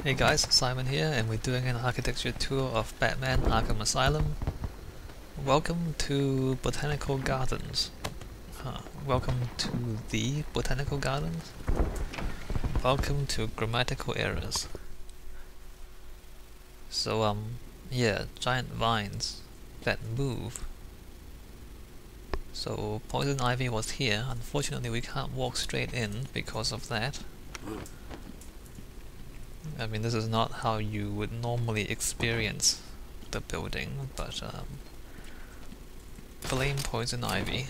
Hey guys, Simon here, and we're doing an architecture tour of Batman Arkham Asylum. Welcome to Botanical Gardens. Welcome to the Botanical Gardens. Welcome to grammatical errors. So, yeah, giant vines that move. So, poison ivy was here. Unfortunately, we can't walk straight in because of that. I mean, this is not how you would normally experience the building, but blame poison ivy.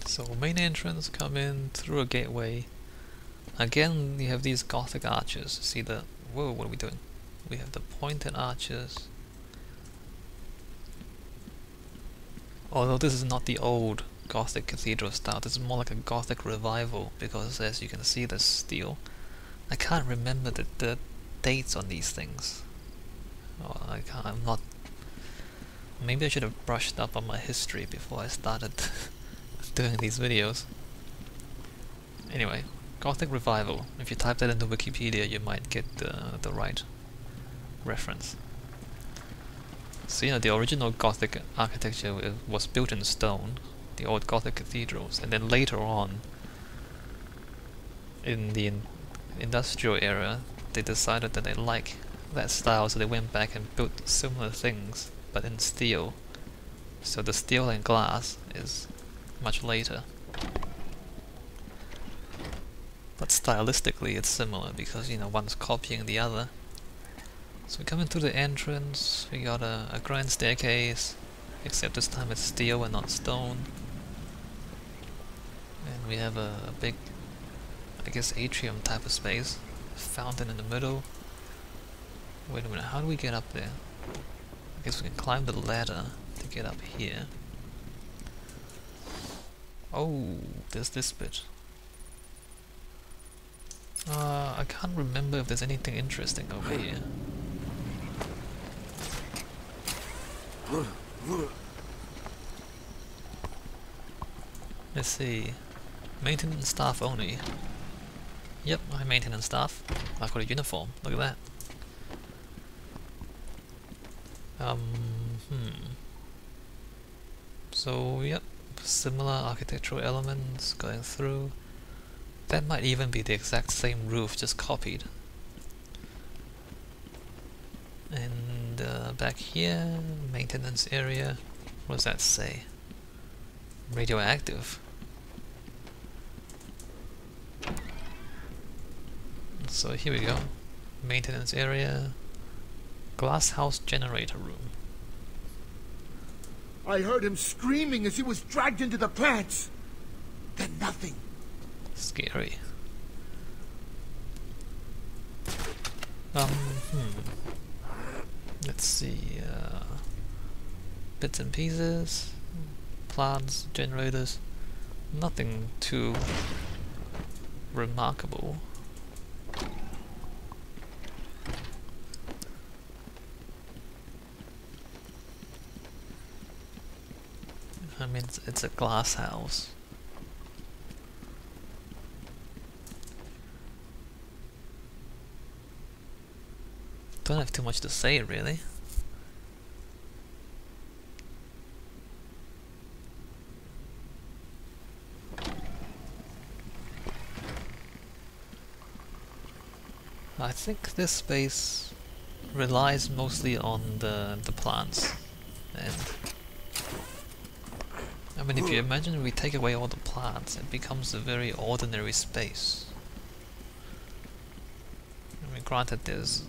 So main entrance, come in through a gateway. Again, you have these gothic arches. See the... whoa, what are we doing? We have the pointed arches. Although this is not the old gothic cathedral style, this is more like a gothic revival, because as you can see, there's steel. I can't remember the dates on these things. Oh, I'm not... Maybe I should have brushed up on my history before I started doing these videos. Anyway, Gothic Revival. If you type that into Wikipedia, you might get the right reference. So, you know, the original Gothic architecture was built in stone, the old Gothic cathedrals, and then later on, in the industrial era, they decided that they like that style, so they went back and built similar things, but in steel. So the steel and glass is much later. But stylistically it's similar because, you know, one's copying the other. So we come into the entrance, we got a grand staircase, except this time it's steel and not stone. And we have a big, I guess, atrium type of space. Fountain in the middle. Wait a minute, how do we get up there? I guess we can climb the ladder to get up here. Oh, there's this bit. I can't remember if there's anything interesting over here. Let's see. Maintenance staff only. Yep, I'm maintenance staff. I've got a uniform. Look at that. So, yep, similar architectural elements going through. That might even be the exact same roof, just copied. And back here, maintenance area. What does that say? Radioactive. So here we go. Maintenance area. Glasshouse generator room. I heard him screaming as he was dragged into the plants. Then nothing. Scary. Let's see. Bits and pieces. Plants, generators. Nothing too remarkable. I mean, it's a glass house. Don't have too much to say, really. I think this space relies mostly on the plants, and I mean, if you imagine we take away all the plants, it becomes a very ordinary space. I mean, granted, there's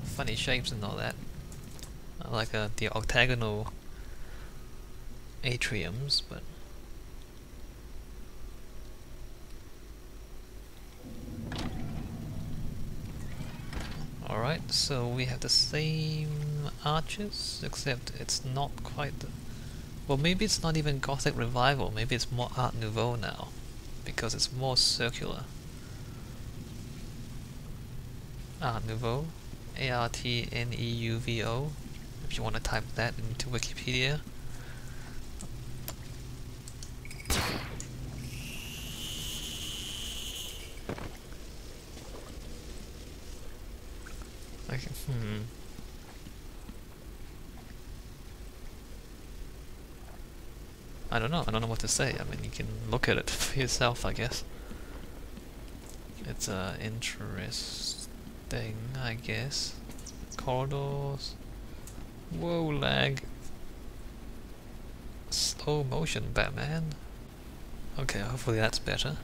funny shapes and all that, like the octagonal atriums, but alright, so we have the same arches, except it's not quite the... Well, maybe it's not even Gothic Revival, maybe it's more Art Nouveau now, because it's more circular. Art Nouveau, A-R-T-N-E-U-V-O, if you want to type that into Wikipedia. Like, I don't know. I don't know what to say. I mean, you can look at it for yourself, I guess. It's interesting, I guess. Corridors. Whoa, lag. Slow motion, Batman. Okay, hopefully that's better.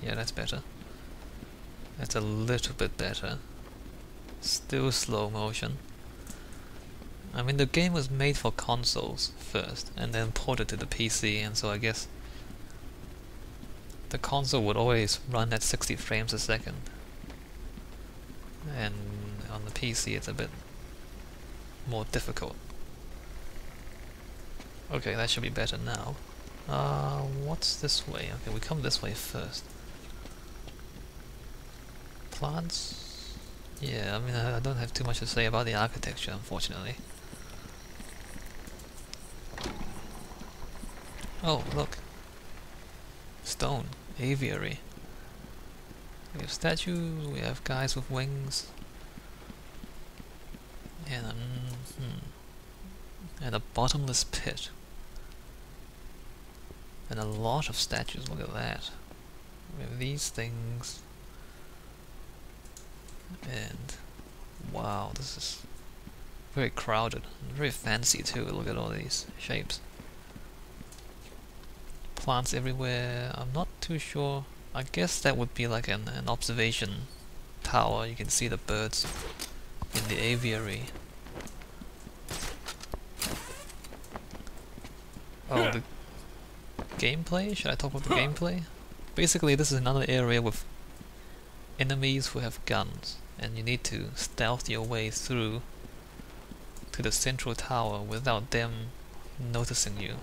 Yeah, that's better. That's a little bit better. Still slow motion. I mean, the game was made for consoles first, and then ported to the PC, and so I guess the console would always run at 60 frames a second. And on the PC it's a bit more difficult. Okay, that should be better now. What's this way? Okay, we come this way first. Plants? Yeah, I mean, I don't have too much to say about the architecture, unfortunately. Oh, look. Stone. Aviary. We have statues, we have guys with wings. And a bottomless pit. And a lot of statues, look at that. We have these things. And wow, this is very crowded. And very fancy too, look at all these shapes. Plants everywhere. I'm not too sure. I guess that would be like an observation tower. You can see the birds in the aviary. Oh, the gameplay? Should I talk about the gameplay? Basically, this is another area with enemies who have guns, and you need to stealth your way through to the central tower without them noticing you.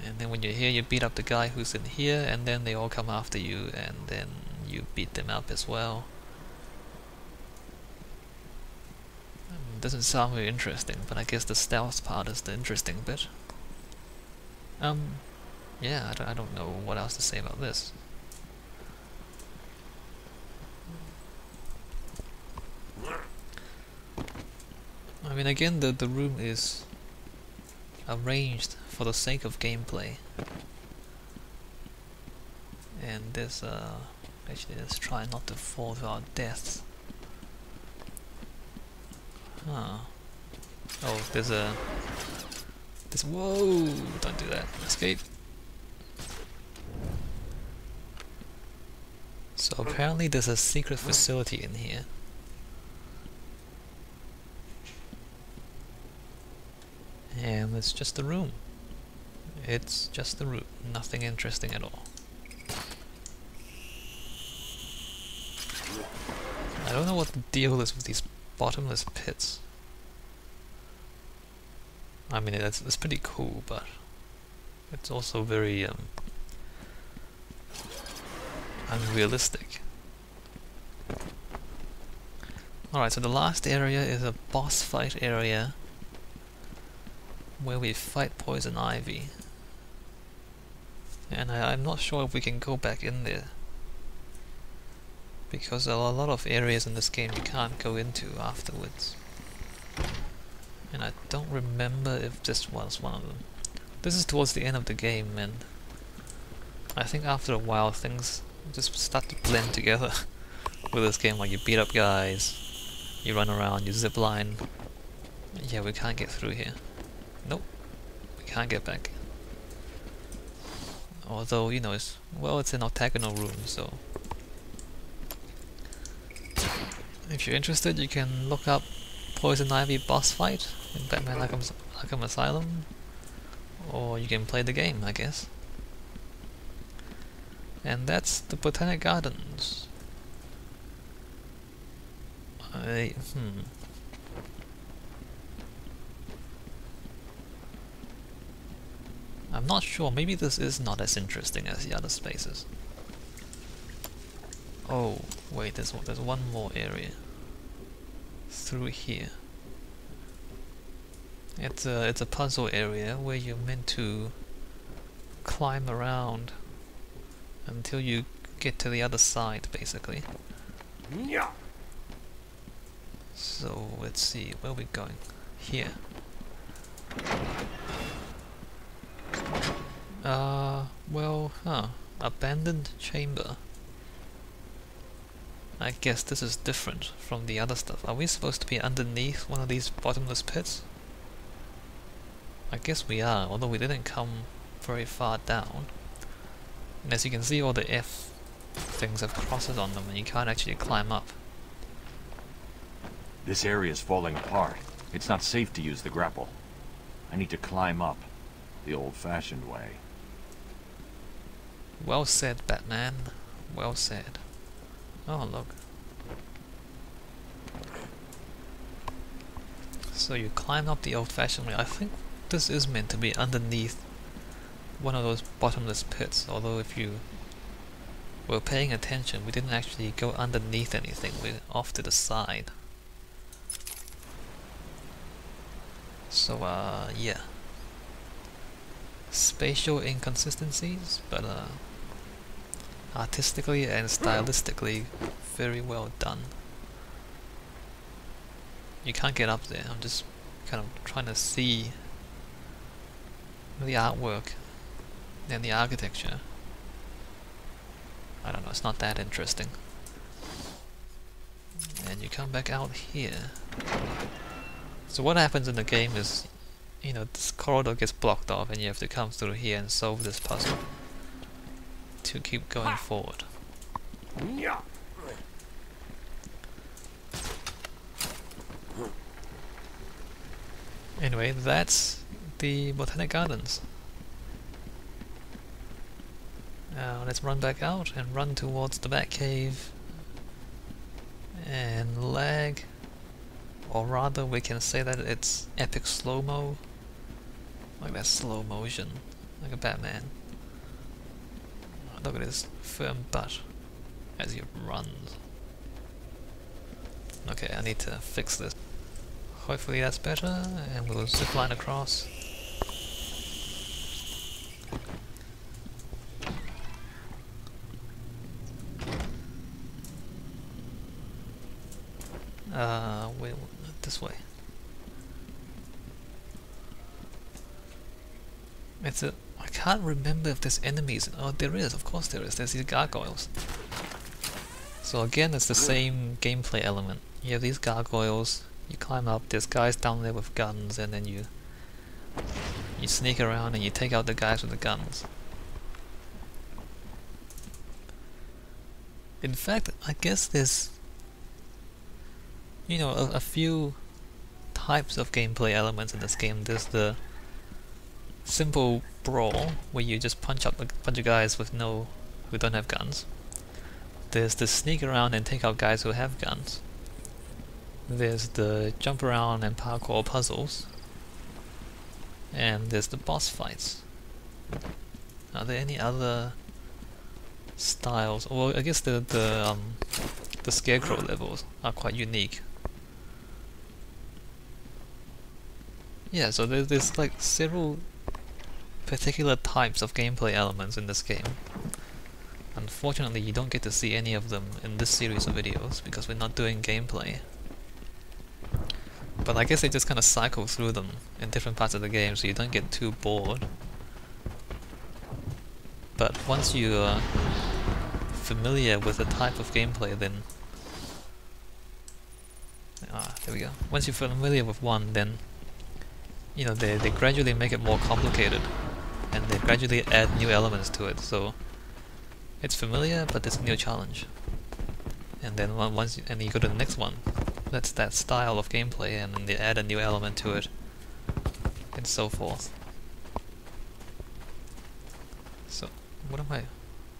And then when you're here, you beat up the guy who's in here, and then they all come after you, and then you beat them up as well. Doesn't sound very interesting, but I guess the stealth part is the interesting bit. Yeah, I don't know what else to say about this. I mean, again, the room is arranged for the sake of gameplay. And there's actually, let's try not to fall to our deaths. Huh. Oh, there's whoa! Don't do that. Escape. So apparently there's a secret facility in here. And it's just a room. It's just a room. Nothing interesting at all. I don't know what the deal is with these bottomless pits. I mean, it's pretty cool, but it's also very unrealistic. Alright, so the last area is a boss fight area where we fight poison ivy. And I'm not sure if we can go back in there, because there are a lot of areas in this game you can't go into afterwards. And I don't remember if this was one of them. This is towards the end of the game, and I think after a while things just start to blend together with this game. Like, you beat up guys, you run around, you zip line. Yeah, we can't get through here. Nope, we can't get back. Although, you know, it's an octagonal room, so if you're interested, you can look up Poison Ivy boss fight in Batman Arkham Asylum, or you can play the game, I guess. And that's the Botanic Gardens. I'm not sure, maybe this is not as interesting as the other spaces. Oh, wait, there's one more area through here. It's a puzzle area where you're meant to climb around until you get to the other side, basically. So let's see, where are we going? Here. Well, abandoned chamber. I guess this is different from the other stuff. Are we supposed to be underneath one of these bottomless pits? I guess we are, although we didn't come very far down. And as you can see, all the F things have crosses on them and you can't actually climb up. This area is falling apart. It's not safe to use the grapple. I need to climb up the old-fashioned way. Well said, Batman. Well said. Oh, look. So you climb up the old-fashioned way. I think this is meant to be underneath one of those bottomless pits, although if you were paying attention, we didn't actually go underneath anything, we're off to the side. So, yeah. Spatial inconsistencies, but artistically and stylistically very well done. You can't get up there, I'm just kind of trying to see the artwork and the architecture. I don't know, it's not that interesting. And you come back out here. So what happens in the game is, you know, this corridor gets blocked off and you have to come through here and solve this puzzle to keep going forward. Anyway, that's the Botanic Gardens. Let's run back out and run towards the Batcave and lag, or rather we can say that it's epic slow-mo, like that slow motion, like a Batman. Look at his firm butt as he runs. Okay, I need to fix this. Hopefully that's better, and we'll zipline across. Wait, this way. I can't remember if there's enemies. Oh, there is, of course there is. There's these gargoyles. So again, it's the same gameplay element. You have these gargoyles, you climb up, there's guys down there with guns, and then you sneak around and you take out the guys with the guns. In fact, I guess there's, you know, a few types of gameplay elements in this game. There's the simple brawl, where you just punch up a bunch of guys who don't have guns. There's the sneak around and take out guys who have guns. There's the jump around and parkour puzzles. And there's the boss fights. Are there any other styles? Well, I guess the scarecrow levels are quite unique. Yeah, so there's like several particular types of gameplay elements in this game. Unfortunately, you don't get to see any of them in this series of videos because we're not doing gameplay. But I guess they just kind of cycle through them in different parts of the game so you don't get too bored. But once you're familiar with the type of gameplay, then there we go. Once you're familiar with one, then you know they gradually make it more complicated, and they gradually add new elements to it. So it's familiar, but it's a new challenge. And then once you go to the next one, that's that style of gameplay, and then they add a new element to it, and so forth. So what am I?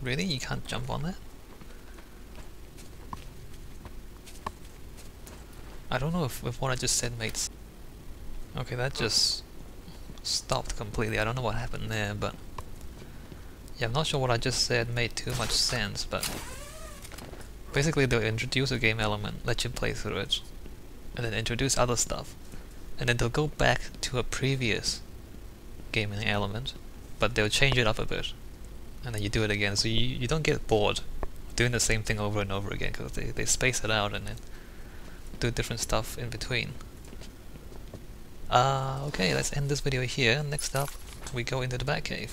Really? You can't jump on that? I don't know if what I just said made sense. Okay, that just stopped completely. I don't know what happened there, but yeah, I'm not sure what I just said made too much sense, but basically they'll introduce a game element, let you play through it, and then introduce other stuff, and then they'll go back to a previous gaming element, but they'll change it up a bit, and then you do it again, so you don't get bored doing the same thing over and over again because they space it out and then do different stuff in between. Okay, let's end this video here. Next up, we go into the Batcave.